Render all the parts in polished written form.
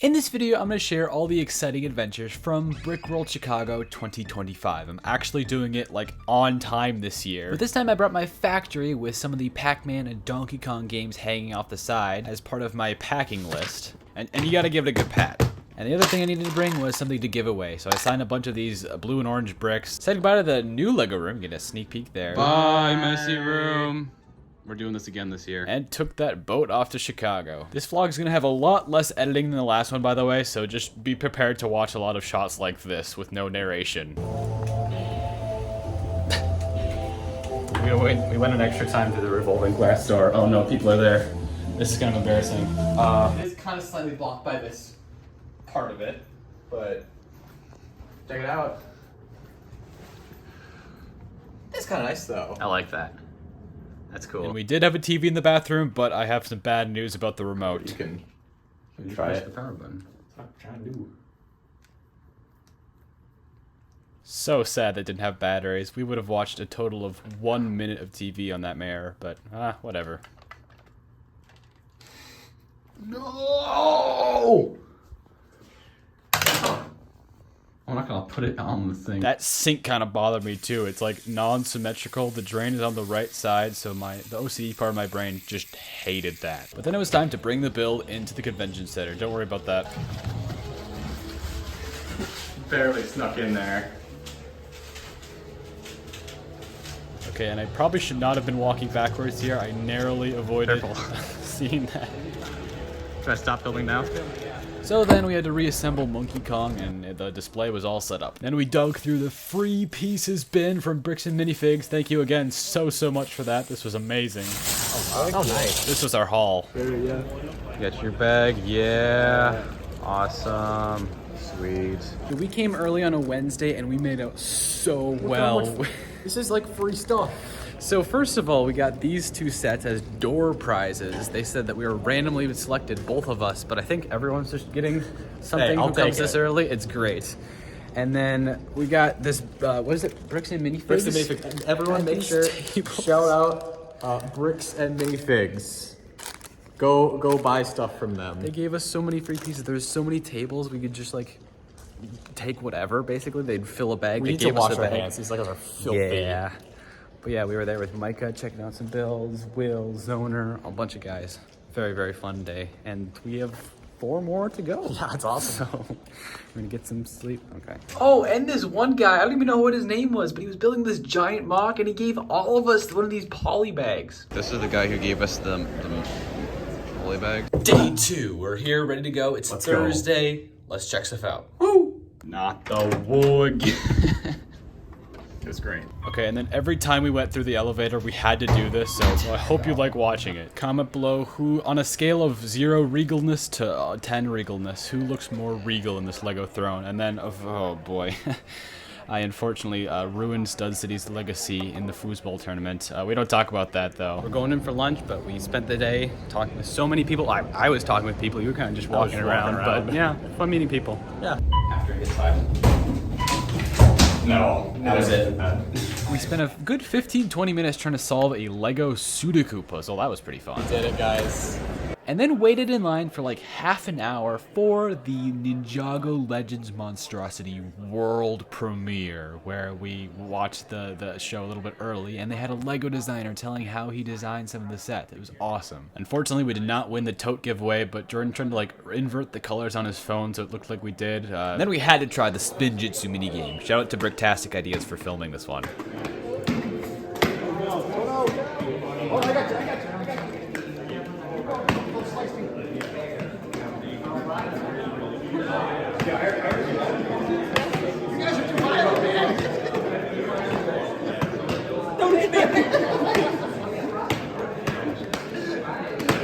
In this video, I'm going to share all the exciting adventures from Brickworld Chicago 2025. I'm actually doing it like on time this year. But this time I brought my factory with some of the Pac-Man and Donkey Kong games hanging off the side as part of my packing list. And you gotta give it a good pat. And the other thing I needed to bring was something to give away. So I signed a bunch of these blue and orange bricks. Said goodbye to the new Lego room, get a sneak peek there. Bye, messy room. We're doing this again this year. And took that boat off to Chicago. This vlog is going to have a lot less editing than the last one, by the way, so just be prepared to watch a lot of shots like this with no narration. We went an extra time to the revolving glass door. Oh no, people are there. This is kind of embarrassing. It is kind of slightly blocked by this part of it, but check it out. It's kind of nice though. I like that. That's cool. And we did have a TV in the bathroom, but I have some bad news about the remote. You can Try it. The power button. stop trying to do. So sad that didn't have batteries. We would have watched a total of 1 minute of TV on that mare, but whatever. No! I'm not gonna put it on the thing. That sink kind of bothered me too. It's like non-symmetrical. The drain is on the right side, so the OCD part of my brain just hated that. But then it was time to bring the build into the convention center. Don't worry about that. Barely snuck in there. Okay, and I probably should not have been walking backwards here. I narrowly avoided seeing that. Should I stop building now? So then we had to reassemble Monkey Kong, and the display was all set up. Then we dug through the free pieces bin from Bricks and Minifigs. Thank you again so much for that. This was amazing. Oh, nice. This was our haul. Yeah. Get your bag. Yeah. Awesome. Sweet. We came early on a Wednesday, and we made out so well. This is like free stuff. So first of all, we got these two sets as door prizes. They said that we were randomly selected, both of us, but I think everyone's just getting something who comes this early. It's great. And then we got this, what is it, Bricks and Minifigs? Bricks and Minifigs. Everyone make sure, shout out Bricks and Minifigs. Go buy stuff from them. They gave us so many free pieces. There's so many tables, we could just like take whatever, basically. They'd fill a bag. We need to wash our hands. These legs are filthy. Yeah. But yeah, we were there with Micah, checking out some builds, Will, Zoner, a bunch of guys. Very, very fun day. And we have 4 more to go. Yeah, it's awesome. So we're gonna get some sleep. Okay. Oh, and this one guy, I don't even know what his name was, but he was building this giant mock and he gave all of us one of these poly bags. This is the guy who gave us the poly bag. Day 2. We're here, ready to go. It's Thursday. Let's check stuff out. Woo! Not the wood. It was great. Okay, and then every time we went through the elevator, we had to do this, so I hope you like watching it. Comment below who, on a scale of 0 regalness to 10 regalness, who looks more regal in this Lego throne? And then, oh boy, I unfortunately ruined Stud City's legacy in the foosball tournament. We don't talk about that, though. We're going in for lunch, but we spent the day talking with so many people. I was talking with people, you were kind of just walking around, but yeah, fun meeting people. Yeah. After it gets silent. No, that was it. We spent a good 15-20 minutes trying to solve a Lego Sudoku puzzle. That was pretty fun. Did it, guys. And then waited in line for like half an hour for the Ninjago Legends Monstrosity world premiere, where we watched the show a little bit early, and they had a Lego designer telling how he designed some of the set. It was awesome. Unfortunately, we did not win the tote giveaway, but Jordan tried to like invert the colors on his phone so it looked like we did. Then we had to try the Spinjitzu minigame. Shout out to Bricktastic Ideas for filming this one.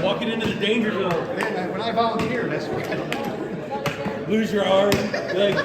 Walking into the danger zone. Man, when I volunteer, that's what I do. Lose your arm. Like,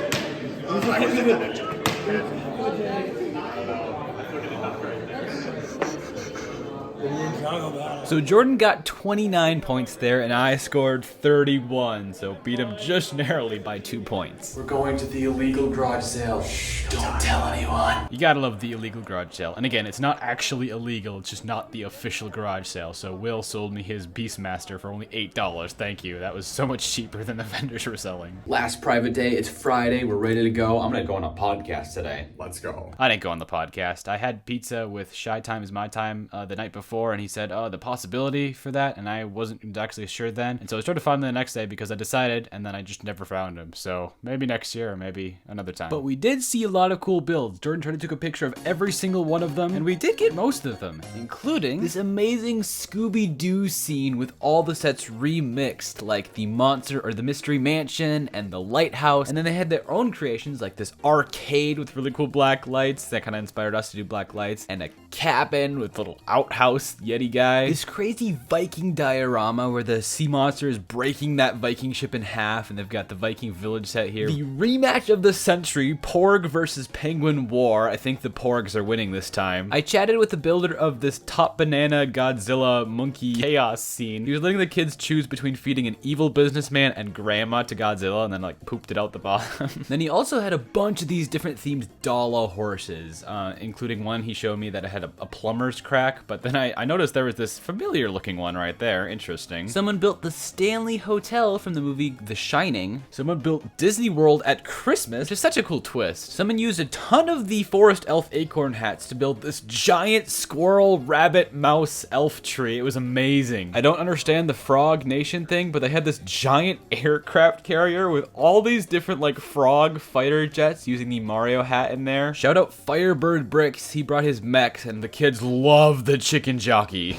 So Jordan got 29 points there, and I scored 31, so beat him just narrowly by 2 points. We're going to the illegal garage sale. Shh, don't tell anyone. You gotta love the illegal garage sale. And again, it's not actually illegal, it's just not the official garage sale. So Will sold me his Beastmaster for only $8. Thank you. That was so much cheaper than the vendors were selling. Last private day. It's Friday. We're ready to go. I'm gonna go on a podcast today. Let's go. I didn't go on the podcast. I had pizza with Shy Time is My Time the night before, and he said, oh, the possibility for that, and I wasn't actually sure then. And so I started finding him the next day because I decided, and then I just never found him. So maybe next year or maybe another time. But we did see a lot of cool builds. Jordan tried to take a picture of every single one of them, and we did get most of them, including this amazing Scooby-Doo scene with all the sets remixed, like the monster or the mystery mansion and the lighthouse. And then they had their own creations, like this arcade with really cool black lights that kind of inspired us to do black lights, and a cabin with little outhouse Yeti guy. This crazy Viking diorama where the sea monster is breaking that Viking ship in half, and they've got the Viking village set here. The rematch of the century, Porg versus Penguin War. I think the Porgs are winning this time. I chatted with the builder of this Top Banana Godzilla monkey chaos scene. He was letting the kids choose between feeding an evil businessman and grandma to Godzilla, and then like pooped it out the bottom. Then he also had a bunch of these different themed dollar horses, including one he showed me that had a plumber's crack, but then I noticed there was this familiar looking one right there. Interesting. Someone built the Stanley Hotel from the movie The Shining. Someone built Disney World at Christmas, which is such a cool twist. Someone used a ton of the Forest Elf acorn hats to build this giant squirrel, rabbit, mouse elf tree. It was amazing. I don't understand the Frog Nation thing, but they had this giant aircraft carrier with all these different like frog fighter jets using the Mario hat in there. Shout out Firebird Bricks. He brought his mechs, and the kids love the chicken jockey.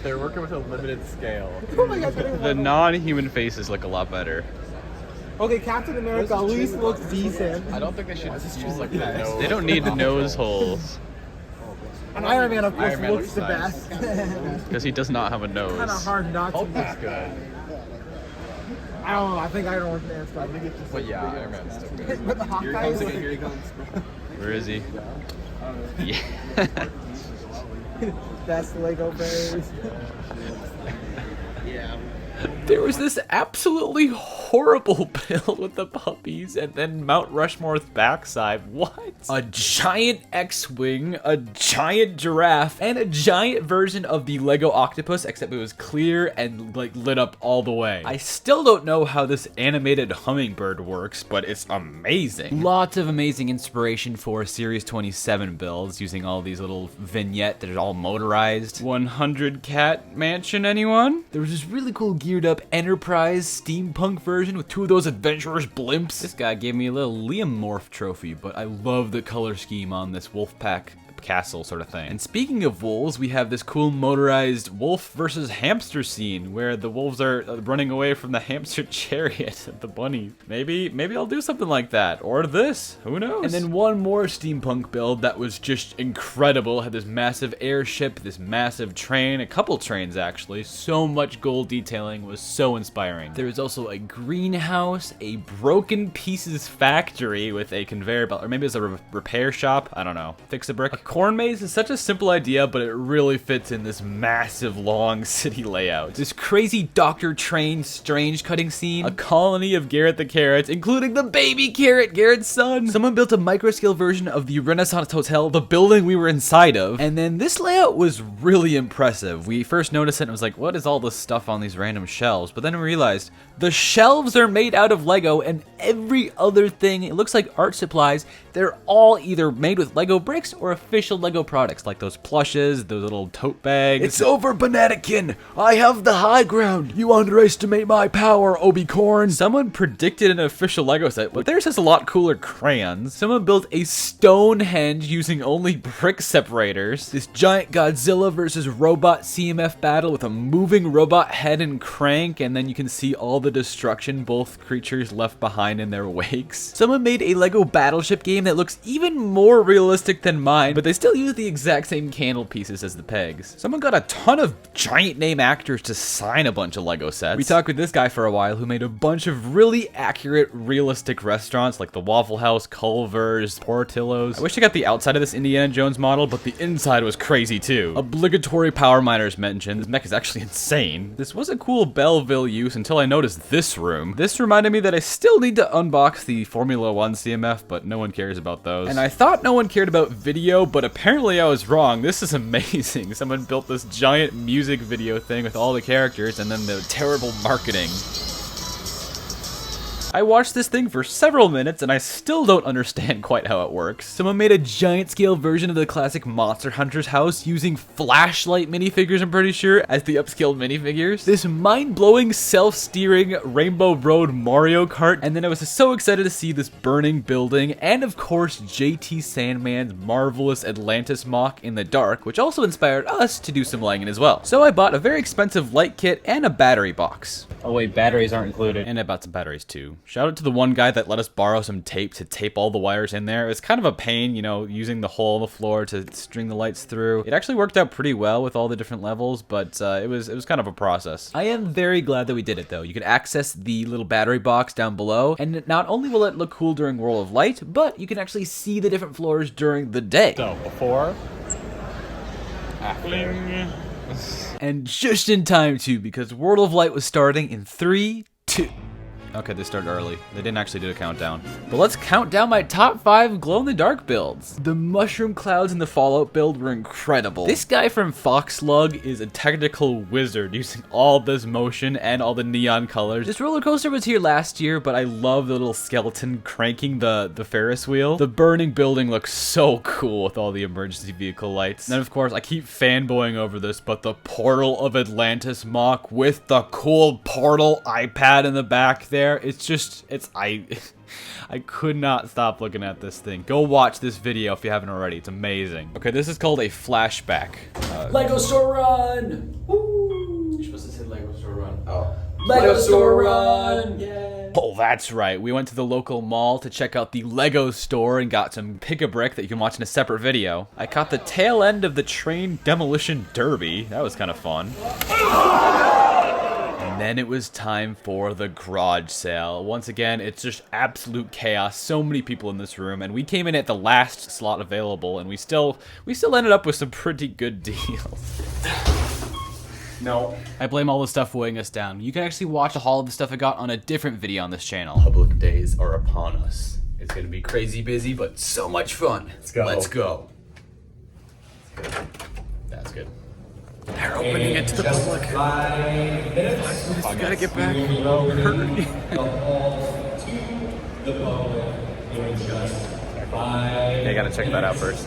They're working with a limited scale. The non-human faces look a lot better. Okay, Captain America at least looks decent. I don't think they should use like the nose. They don't need nose holes And Iron Man, of course, Iron Man looks the looks best. because he does not have a nose. Kind of hard not to. Hulk looks good. I don't know. I think Iron Man's still. But yeah, Iron Man's still good. But the Hawkeye is Here he comes. Where is he? Yeah. best Lego berries. There was this absolutely horrible build with the puppies and then Mount Rushmore's backside. What? A giant X-Wing, a giant giraffe, and a giant version of the Lego octopus, except it was clear and like lit up all the way. I still don't know how this animated hummingbird works, but it's amazing. Lots of amazing inspiration for Series 27 builds using all these little vignettes that are all motorized. 100 cat mansion, anyone? There was this really cool geared up Enterprise steampunk version with two of those adventurers blimps. This guy gave me a little Liam Morph trophy, but I love the color scheme on this Wolfpack castle sort of thing. And speaking of wolves, we have this cool motorized wolf versus hamster scene where the wolves are running away from the hamster chariot of the bunny. Maybe I'll do something like that, or this, who knows? And then one more steampunk build that was just incredible. Had this massive airship, this massive train, a couple trains actually. So much gold detailing, was so inspiring. There was also a greenhouse, a broken pieces factory with a conveyor belt, or maybe it's a repair shop, I don't know. Fix a brick. A corn maze is such a simple idea, but it really fits in this massive, long city layout. This crazy Dr. Train strange cutting scene, a colony of Garrett the Carrots, including the baby carrot, Garrett's son. Someone built a micro-scale version of the Renaissance Hotel, the building we were inside of, and then this layout was really impressive. We first noticed it and was like, what is all this stuff on these random shelves? But then we realized the shelves are made out of Lego, and every other thing, it looks like art supplies, they're all either made with Lego bricks or official Lego products, like those plushes, those little tote bags. It's over, Bananakin! I have the high ground! You underestimate my power, Obi-Corn! Someone predicted an official Lego set, but theirs has a lot cooler crayons. Someone built a Stonehenge using only brick separators. This giant Godzilla versus robot CMF battle with a moving robot head and crank, and then you can see all the destruction both creatures left behind in their wakes. Someone made a Lego battleship game that looks even more realistic than mine, but they still use the exact same candle pieces as the pegs. Someone got a ton of giant name actors to sign a bunch of Lego sets. We talked with this guy for a while who made a bunch of really accurate, realistic restaurants like the Waffle House, Culver's, Portillo's. I wish I got the outside of this Indiana Jones model, but the inside was crazy too. Obligatory power miners mentioned. This mech is actually insane. This was a cool Belleville use until I noticed this room. This reminded me that I still need to unbox the Formula 1 CMF, but no one cares about those. And I thought no one cared about video, but apparently I was wrong. This is amazing. Someone built this giant music video thing with all the characters and then the terrible marketing. I watched this thing for several minutes and I still don't understand quite how it works. Someone made a giant scale version of the classic Monster Hunter's house using flashlight minifigures, I'm pretty sure, as the upscaled minifigures. This mind-blowing self-steering Rainbow Road Mario Kart, and then I was so excited to see this burning building, and of course JT Sandman's marvelous Atlantis mock in the dark, which also inspired us to do some lighting as well. So I bought a very expensive light kit and a battery box. Oh wait, batteries aren't included. And I bought some batteries too. Shout out to the one guy that let us borrow some tape to tape all the wires in there. It was kind of a pain, you know, using the hole in the floor to string the lights through. It actually worked out pretty well with all the different levels, but it was kind of a process. I am very glad that we did it though. You can access the little battery box down below, and not only will it look cool during World of Light, but you can actually see the different floors during the day. So, before, after. And just in time too, because World of Light was starting in 3, 2... Okay, they started early. They didn't actually do a countdown. But let's count down my top 5 glow-in-the-dark builds. The mushroom clouds in the Fallout build were incredible. This guy from Foxlug is a technical wizard using all this motion and all the neon colors. This roller coaster was here last year, but I love the little skeleton cranking the Ferris wheel. The burning building looks so cool with all the emergency vehicle lights. And then of course, I keep fanboying over this, but the Portal of Atlantis mock with the cool portal iPad in the back there. I could not stop looking at this thing. Go watch this video if you haven't already. It's amazing. Okay, this is called a flashback. Lego Store Run! Woo! You're supposed to say Lego Store Run. Oh. Lego Store Run! Yeah. Oh, that's right. We went to the local mall to check out the Lego store and got some pick-a-brick that you can watch in a separate video. I caught the tail end of the train demolition derby. That was kind of fun. And then it was time for the garage sale. Once again, it's just absolute chaos. So many people in this room, and we came in at the last slot available, and we still ended up with some pretty good deals. No. I blame all the stuff weighing us down. You can actually watch all of the stuff I got on a different video on this channel. Public days are upon us. It's gonna be crazy busy, but so much fun. Let's go. Let's go. That's good. They're opening it to the public. I gotta get back. Hurry. I gotta check that out first.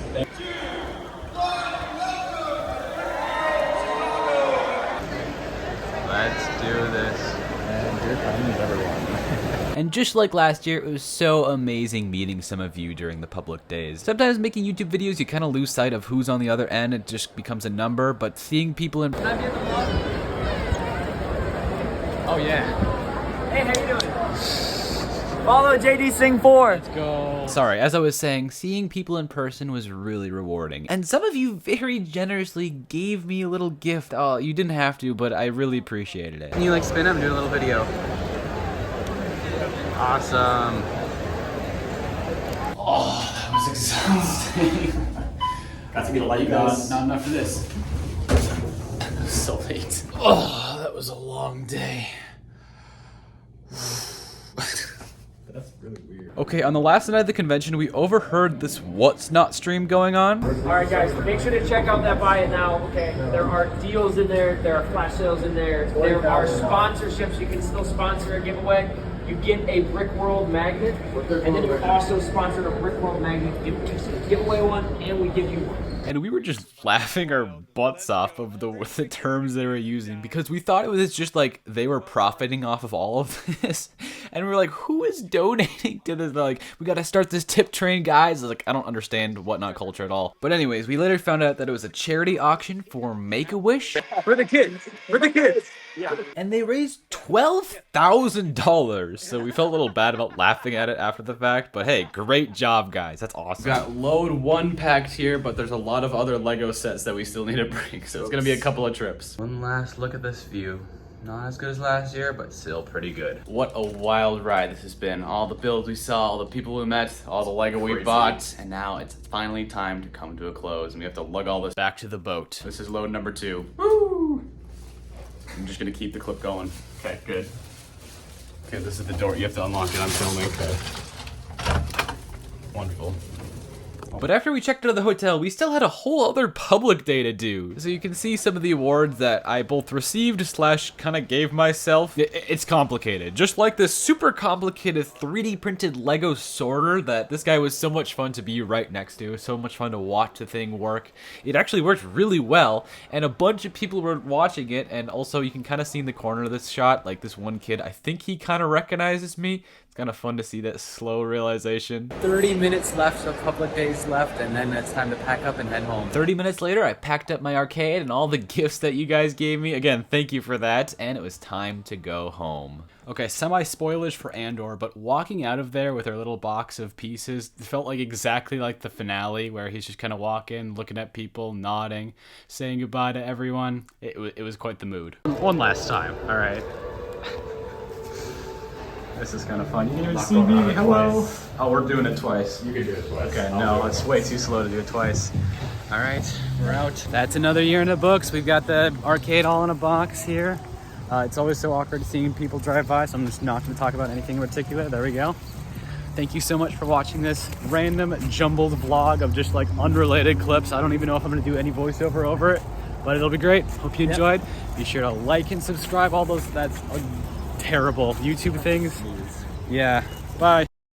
Let's do this. And here comes everyone. And just like last year, it was so amazing meeting some of you during the public days. Sometimes making YouTube videos, you kind of lose sight of who's on the other end. It just becomes a number, but seeing people in... Can I be in the vlog? Oh yeah. Hey, how you doing? Follow JD Sing 4. Let's go. Sorry, as I was saying, seeing people in person was really rewarding. And some of you very generously gave me a little gift. Oh, you didn't have to, but I really appreciated it. Can you like spin up and do a little video? Awesome. Oh, that was exhausting. Got to get a light, guys. Not enough for this. So late. Oh, that was a long day. That's really weird. Okay, on the last night of the convention, we overheard this What's Not stream going on. Alright guys, make sure to check out that Buy It Now, okay? There are deals in there, there are flash sales in there, there are sponsorships, you can still sponsor a giveaway. You get a Brickworld magnet, and then you also sponsor a Brickworld magnet, you give away one, and we give you one. And we were just laughing our butts off of the terms they were using because we thought it was just like they were profiting off of all of this. And we were like, who is donating to this? They're like, we got to start this tip train, guys. I was like, I don't understand whatnot culture at all. But anyways, we later found out that it was a charity auction for Make-A-Wish. For the kids, for the kids. And they raised $12,000. So we felt a little bad about laughing at it after the fact. But hey, great job, guys. That's awesome. We got load 1 packed here, but there's a lot of other Lego sets that we still need to bring. So it's gonna be a couple of trips. One last look at this view. Not as good as last year, but still pretty good. What a wild ride this has been. All the builds we saw, all the people we met, all the Lego we bought, and now it's finally time to come to a close, and we have to lug all this back to the boat. This is load number 2. Woo! I'm just gonna keep the clip going. Okay, good. Okay, this is the door. You have to unlock it. I'm filming. Okay. Wonderful. But after we checked out of the hotel, we still had a whole other public day to do. So you can see some of the awards that I both received / kind of gave myself. It's complicated. Just like this super complicated 3D printed Lego sorter that this guy was so much fun to be right next to. So much fun to watch the thing work. It actually worked really well, and a bunch of people were watching it, and also you can kind of see in the corner of this shot, like this one kid, I think he kind of recognizes me. It's kind of fun to see that slow realization. 30 minutes left, so public days left, and then it's time to pack up and head home. 30 minutes later, I packed up my arcade and all the gifts that you guys gave me. Again, thank you for that, and it was time to go home. Okay, semi-spoilers for Andor, but walking out of there with our little box of pieces felt like exactly like the finale, where he's just kind of walking, looking at people, nodding, saying goodbye to everyone. It was quite the mood. One last time, all right. This is kind of fun. You can even see me. Hello. Oh, we're doing it twice. You can do it twice. Okay, no, it's way too slow to do it twice. All right, we're out. That's another year in the books. We've got the arcade all in a box here. It's always so awkward seeing people drive by, so I'm just not going to talk about anything in particular. There we go. Thank you so much for watching this random jumbled vlog of just like unrelated clips. I don't even know if I'm going to do any voiceover over it, but it'll be great. Hope you enjoyed. Be sure to like and subscribe. All those, that's terrible YouTube things. Yeah, bye.